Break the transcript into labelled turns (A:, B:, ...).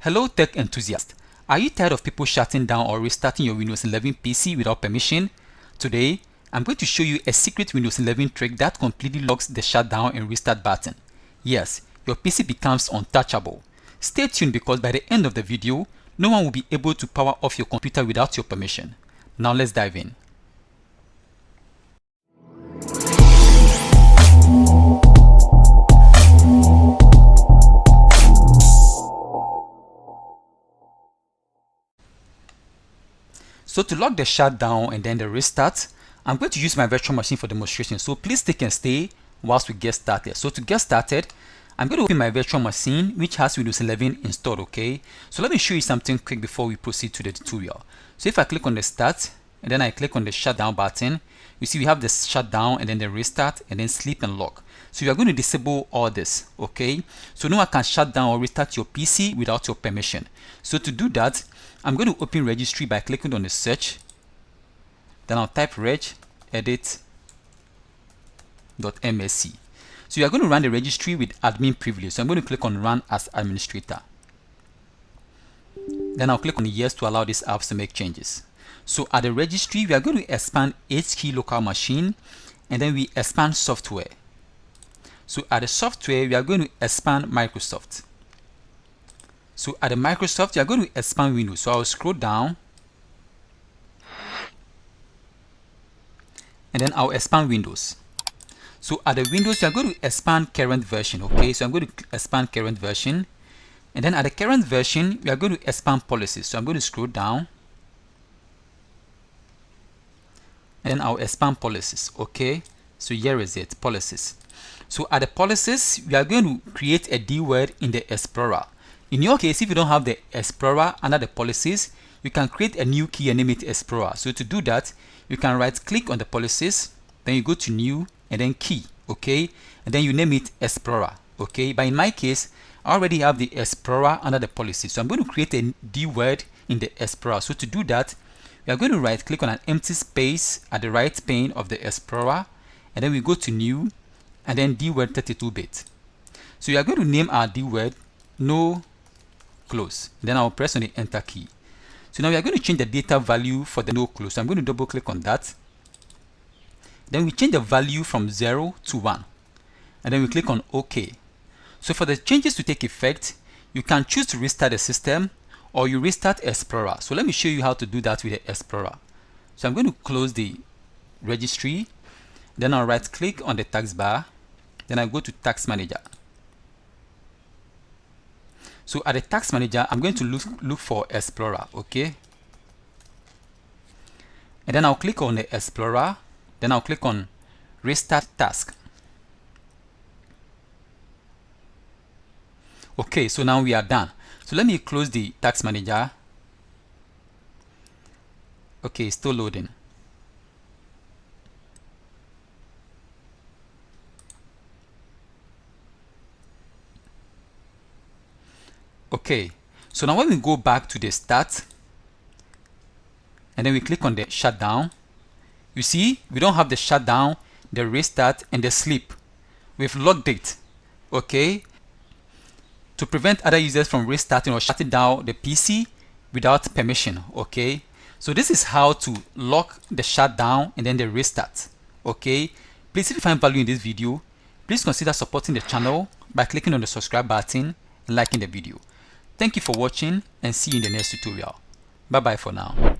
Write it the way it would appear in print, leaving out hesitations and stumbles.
A: Hello tech enthusiast. Are you tired of people shutting down or restarting your Windows 11 PC without permission? Today, I'm going to show you a secret Windows 11 trick that completely locks the shutdown and restart button. Yes, your PC becomes untouchable. Stay tuned because by the end of the video, no one will be able to power off your computer without your permission. Now let's dive in. So to lock the shutdown and then the restart, I'm going to use my virtual machine for demonstration. So please stick and stay whilst we get started. So to get started, I'm going to open my virtual machine which has Windows 11 installed, okay? So let me show you something quick before we proceed to the tutorial. So if I click on the start and then I click on the shutdown button, you see we have the shutdown and then the restart and then sleep and lock. So you are going to disable all this, okay? So no one can shut down or restart your PC without your permission. So to do that, I'm going to open registry by clicking on the search. Then I'll type reg edit.msc. So you are going to run the registry with admin privilege. So I'm going to click on run as administrator. Then I'll click on yes to allow these apps to make changes. So at the registry, we are going to expand HKey local machine and then we expand software. So at the software, we are going to expand Microsoft. So at the Microsoft, you are going to expand Windows. So I'll scroll down and then I'll expand Windows. So at the Windows, you are going to expand current version. Okay, so I'm going to expand current version. And then at the current version, we are going to expand policies. So I'm going to scroll down and then I'll expand policies. Okay, so here is it, policies. So at the policies, we are going to create a D word in the Explorer. In your case, if you don't have the Explorer under the policies, you can create a new key and name it Explorer. So to do that, you can right click on the policies, then you go to new and then key, okay? And then you name it Explorer, okay? But in my case, I already have the Explorer under the policies. So I'm going to create a D word in the Explorer. So to do that, we are going to right click on an empty space at the right pane of the Explorer, and then we go to new and then D word 32-bit. So you are going to name our D word no close. Then I'll press on the enter key. So now we are going to change the data value for the no close. So I'm going to double click on that. Then we change the value from 0 to 1. And then we click on OK. So for the changes to take effect, you can choose to restart the system or you restart Explorer. So let me show you how to do that with the Explorer. So I'm going to close the registry. Then I'll right click on the taskbar. Then I go to Task Manager. So at the Task Manager, I'm going to look for Explorer, okay? And then I'll click on the Explorer. Then I'll click on Restart Task. Okay, so now we are done. So let me close the Task Manager. Okay, it's still loading. Okay, so now when we go back to the start and then we click on the shutdown, you see we don't have the shutdown, the restart and the sleep. We've locked it, okay, to prevent other users from restarting or shutting down the PC without permission, okay. So this is how to lock the shutdown and then the restart, okay. Please, if you find value in this video, please consider supporting the channel by clicking on the subscribe button and liking the video. Thank you for watching and see you in the next tutorial. Bye bye for now.